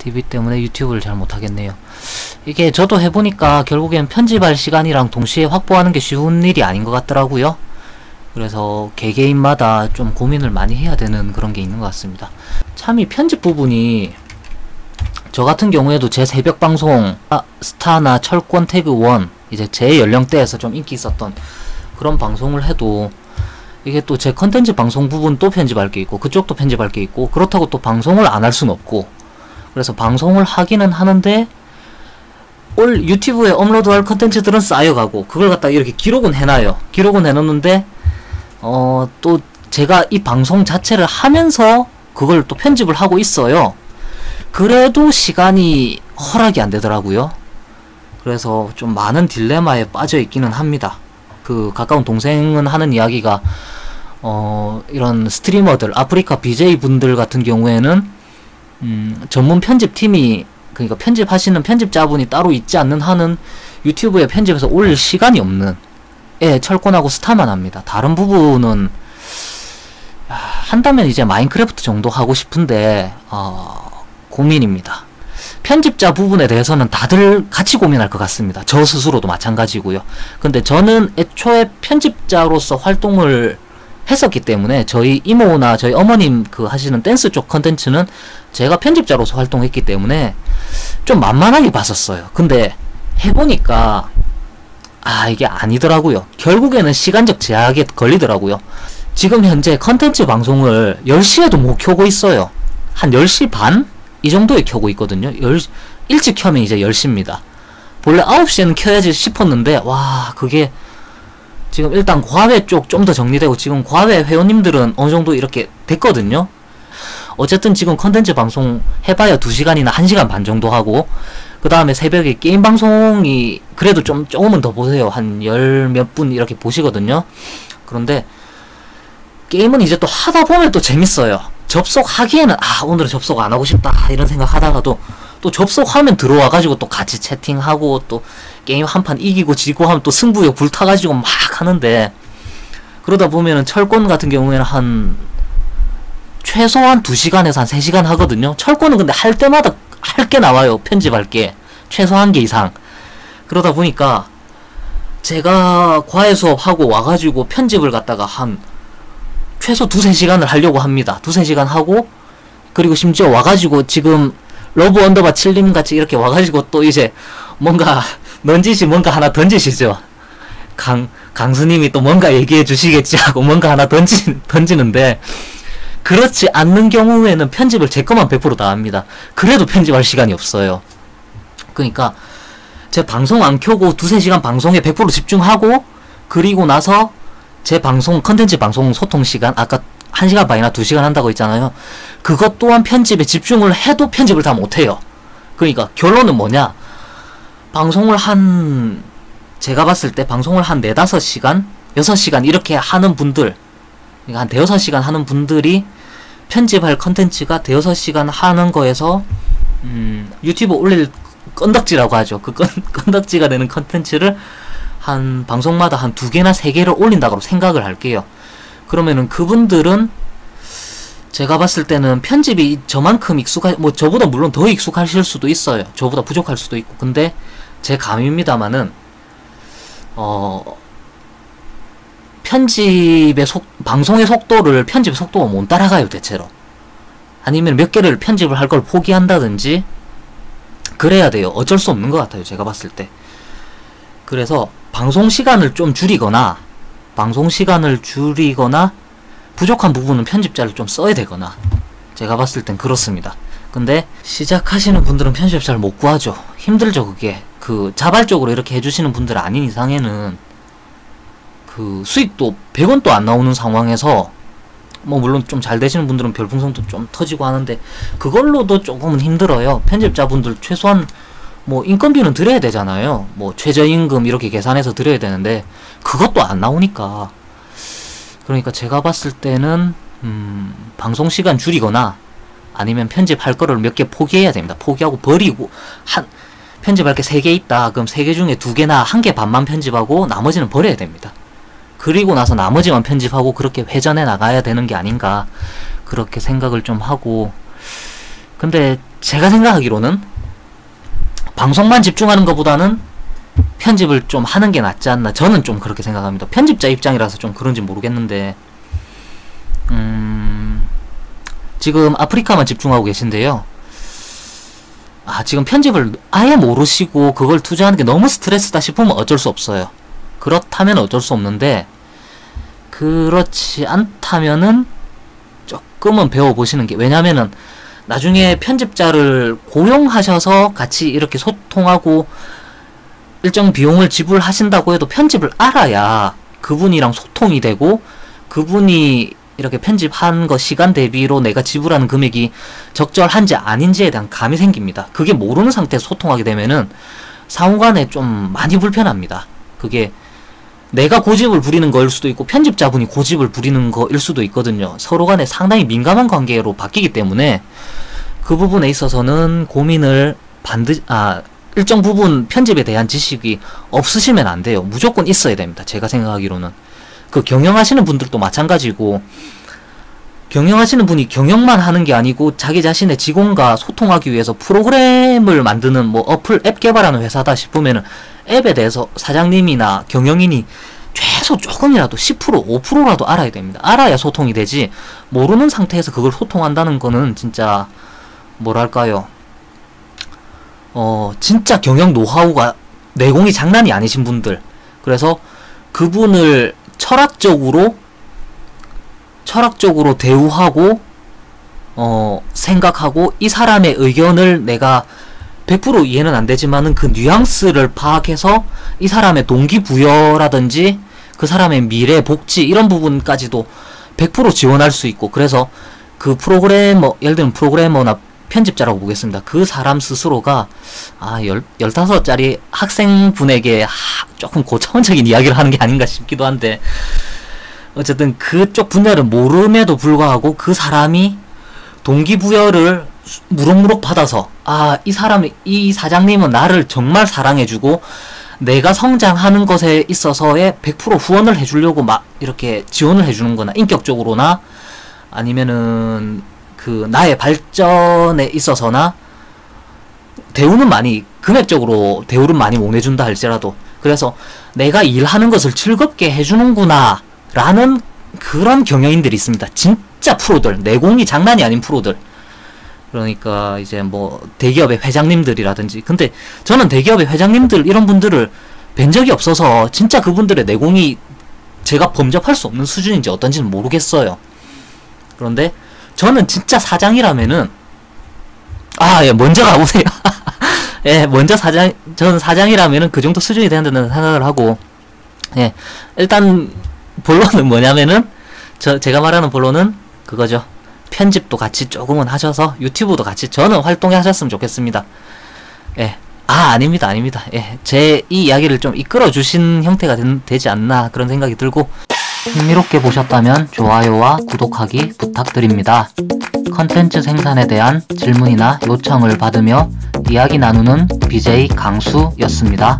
TV 때문에 유튜브를 잘 못하겠네요. 이게 저도 해보니까 결국엔 편집할 시간이랑 동시에 확보하는 게 쉬운 일이 아닌 것 같더라고요. 그래서 개개인마다 좀 고민을 많이 해야 되는 그런 게 있는 것 같습니다. 참 이 편집 부분이 저 같은 경우에도 제 새벽 방송 스타나 철권 태그 1 이제 제 연령대에서 좀 인기 있었던 그런 방송을 해도 이게 또 제 컨텐츠 방송 부분 또 편집할 게 있고 그쪽도 편집할 게 있고 그렇다고 또 방송을 안 할 수는 없고 그래서 방송을 하기는 하는데 올 유튜브에 업로드할 컨텐츠들은 쌓여가고 그걸 갖다 이렇게 기록은 해놔요. 기록은 해놓는데 또 제가 이 방송 자체를 하면서 그걸 또 편집을 하고 있어요. 그래도 시간이 허락이 안 되더라고요. 그래서 좀 많은 딜레마에 빠져 있기는 합니다. 그 가까운 동생은 하는 이야기가 이런 스트리머들 아프리카 BJ 분들 같은 경우에는 전문 편집팀이 그러니까 편집하시는 편집자분이 따로 있지 않는 한은 유튜브에 편집해서 올릴 시간이 없는 철권하고 스타만 합니다. 다른 부분은 한다면 이제 마인크래프트 정도 하고 싶은데 고민입니다. 편집자 부분에 대해서는 다들 같이 고민할 것 같습니다. 저 스스로도 마찬가지고요. 근데 저는 애초에 편집자로서 활동을 했었기 때문에 저희 이모나 저희 어머님 그 하시는 댄스 쪽 컨텐츠는 제가 편집자로서 활동했기 때문에 좀 만만하게 봤었어요. 근데 해보니까 이게 아니더라고요. 결국에는 시간적 제약에 걸리더라고요. 지금 현재 컨텐츠 방송을 10시에도 못 켜고 있어요. 한 10시 반? 이 정도에 켜고 있거든요. 일찍 켜면 이제 10시입니다. 본래 9시에는 켜야지 싶었는데 와 그게 지금 일단 과외 쪽 좀 더 정리되고 지금 과외 회원님들은 어느정도 이렇게 됐거든요. 어쨌든 지금 컨텐츠 방송 해봐야 2시간이나 1시간 반 정도 하고 그 다음에 새벽에 게임 방송이 그래도 조금은 더 보세요. 한 열 몇 분 이렇게 보시거든요. 그런데 게임은 이제 또 하다 보면 또 재밌어요. 접속하기에는 오늘은 접속 안 하고 싶다 이런 생각 하다가도 또 접속하면 들어와가지고 또 같이 채팅하고 또 게임 한판 이기고 지고 하면 또 승부욕 불타가지고 막 하는데 그러다 보면은 철권 같은 경우에는 한 최소한 2시간에서 한 3시간 하거든요. 철권은 근데 할 때마다 할 게 나와요. 편집할 게 최소 한 개 이상. 그러다 보니까 제가 과외 수업하고 와가지고 편집을 갖다가 한 최소 2-3시간을 하려고 합니다. 2-3시간 하고 그리고 심지어 와가지고 지금 러브 언더바 7님 같이 이렇게 와가지고 또 이제 뭔가 넌지시 뭔가 하나 던지시죠. 강수님이 또 뭔가 얘기해 주시겠지 하고 뭔가 하나 던지는데 그렇지 않는 경우에는 편집을 제 것만 100% 다 합니다. 그래도 편집할 시간이 없어요. 그러니까 제 방송 안 켜고 2-3시간 방송에 100% 집중하고 그리고 나서 제 방송 컨텐츠 방송 소통 시간 아까 1시간 반이나 2시간 한다고 했잖아요. 그것 또한 편집에 집중을 해도 편집을 다 못해요. 그러니까 결론은 뭐냐, 방송을 제가 봤을 때 방송을 한 4-5시간 6시간 이렇게 하는 분들, 그러니까 한 5-6시간 하는 분들이 편집할 컨텐츠가 5-6시간 하는 거에서 유튜브 올릴 건덕지라고 하죠. 그 건덕지가 되는 컨텐츠를 한 방송마다 한 2개나 3개를 올린다고 생각을 할게요. 그러면은 그분들은 제가 봤을 때는 편집이 저만큼 뭐 저보다 물론 더 익숙하실 수도 있어요. 저보다 부족할 수도 있고. 근데 제 감입니다마는 방송의 속도를 편집의 속도가 못 따라가요, 대체로. 아니면 몇 개를 편집을 할 걸 포기한다든지 그래야 돼요. 어쩔 수 없는 것 같아요, 제가 봤을 때. 그래서 방송 시간을 좀 줄이거나 부족한 부분은 편집자를 좀 써야 되거나 제가 봤을 땐 그렇습니다. 근데 시작하시는 분들은 편집 잘 못 구하죠. 힘들죠, 그게. 자발적으로 이렇게 해주시는 분들 아닌 이상에는 수익도 100원도 안 나오는 상황에서 뭐 물론 좀 잘 되시는 분들은 별풍선도 좀 터지고 하는데 그걸로도 조금은 힘들어요. 편집자분들 최소한 뭐 인건비는 드려야 되잖아요. 뭐 최저임금 이렇게 계산해서 드려야 되는데 그것도 안 나오니까. 그러니까 제가 봤을 때는 방송시간 줄이거나 아니면 편집할 거를 몇 개 포기해야 됩니다. 포기하고 버리고 편집할 게 3개 있다. 그럼 3개 중에 2개나 1개 반만 편집하고 나머지는 버려야 됩니다. 그리고 나서 나머지만 편집하고 그렇게 회전해 나가야 되는 게 아닌가 그렇게 생각을 좀 하고. 근데 제가 생각하기로는 방송만 집중하는 것보다는 편집을 좀 하는 게 낫지 않나, 저는 좀 그렇게 생각합니다. 편집자 입장이라서 좀 그런지 모르겠는데, 지금 아프리카만 집중하고 계신데요. 지금 편집을 아예 모르시고 그걸 투자하는 게 너무 스트레스다 싶으면 어쩔 수 없어요. 그렇다면 어쩔 수 없는데, 그렇지 않다면은 조금은 배워보시는 게, 왜냐면은 나중에 편집자를 고용하셔서 같이 이렇게 소통하고 일정 비용을 지불하신다고 해도 편집을 알아야 그분이랑 소통이 되고, 그분이 이렇게 편집한 거 시간 대비로 내가 지불하는 금액이 적절한지 아닌지에 대한 감이 생깁니다. 그게 모르는 상태에서 소통하게 되면은 상호간에 좀 많이 불편합니다. 그게 내가 고집을 부리는 거일 수도 있고 편집자분이 고집을 부리는 거일 수도 있거든요. 서로 간에 상당히 민감한 관계로 바뀌기 때문에 그 부분에 있어서는 고민을 일정 부분 편집에 대한 지식이 없으시면 안 돼요. 무조건 있어야 됩니다. 제가 생각하기로는. 그 경영하시는 분들도 마찬가지고, 경영하시는 분이 경영만 하는 게 아니고 자기 자신의 직원과 소통하기 위해서 프로그램을 만드는 뭐 앱 개발하는 회사다 싶으면은 앱에 대해서 사장님이나 경영인이 최소 조금이라도 10%, 5%라도 알아야 됩니다. 알아야 소통이 되지, 모르는 상태에서 그걸 소통한다는 거는 진짜 뭐랄까요, 진짜 경영 노하우가 내공이 장난이 아니신 분들, 그래서 그분을 철학적으로 대우하고 생각하고, 이 사람의 의견을 내가 100% 이해는 안 되지만은 그 뉘앙스를 파악해서 이 사람의 동기부여라든지 그 사람의 미래 복지 이런 부분까지도 100% 지원할 수 있고, 그래서 그 프로그래머, 예를 들면 프로그래머나 편집자라고 보겠습니다. 그 사람 스스로가 15짜리 학생분에게 조금 고차원적인 이야기를 하는 게 아닌가 싶기도 한데, 어쨌든 그쪽 분야를 모름에도 불구하고 그 사람이 동기부여를 무럭무럭 받아서, 이 사장님은 나를 정말 사랑해주고 내가 성장하는 것에 있어서의 100% 후원을 해주려고 막 이렇게 지원을 해주는 거나, 인격적으로나 아니면은 그 나의 발전에 있어서나 대우는 많이, 금액적으로 대우를 많이 못 해준다 할지라도, 그래서 내가 일하는 것을 즐겁게 해주는구나 라는 그런 경영인들이 있습니다. 진짜 프로들, 내공이 장난이 아닌 프로들. 그러니까 이제 뭐 대기업의 회장님들이라든지, 근데 저는 대기업의 회장님들 이런 분들을 뵌 적이 없어서 진짜 그분들의 내공이 제가 범접할 수 없는 수준인지 어떤지는 모르겠어요. 그런데 저는 진짜 사장이라면은 먼저 가보세요. 저는 사장이라면은 그 정도 수준이 된다는 생각을 하고, 일단 본론은 뭐냐면은, 제가 말하는 본론은 그거죠. 편집도 같이 조금은 하셔서 유튜브도 같이 저는 활동해 하셨으면 좋겠습니다. 아닙니다. 제 이 이야기를 좀 이끌어 주신 형태가 되지 않나 그런 생각이 들고, 흥미롭게 보셨다면 좋아요와 구독하기 부탁드립니다. 컨텐츠 생산에 대한 질문이나 요청을 받으며 이야기 나누는 BJ 강수였습니다.